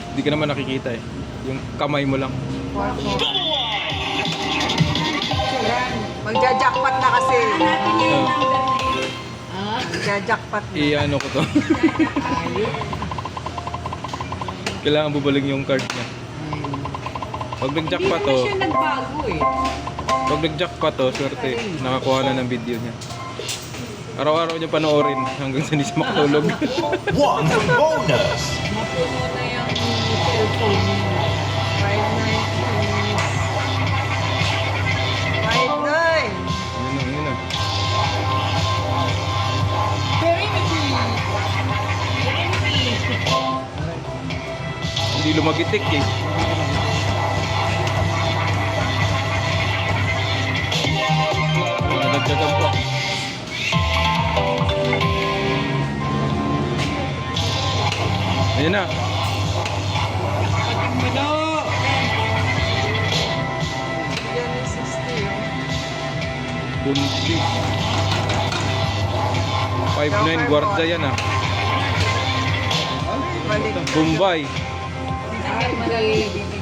Hindi ka naman nakikita eh. Yung kamay mo lang. Magja-jackpot na kasi. Oh, Magja-jackpot na. i-ano ko to. Kailangan bubaling yung card niya. Pag nag-jackpot to, Hindi naman siya nagbago eh. pag nag-jackpot to, swerte, nakakuha na ng video niya. Araw-araw niya panoorin hanggang sa hindi siya makatulog. One bonus! Mapuno na yung cellphone niya. 5-9. 5-9. Yun na. Hindi lumagitik eh. Nadagdagan pa. Ayan na. Yan yung 60. Bunti. 5-9 guarda yan ah. Balik. Bombay. Hindi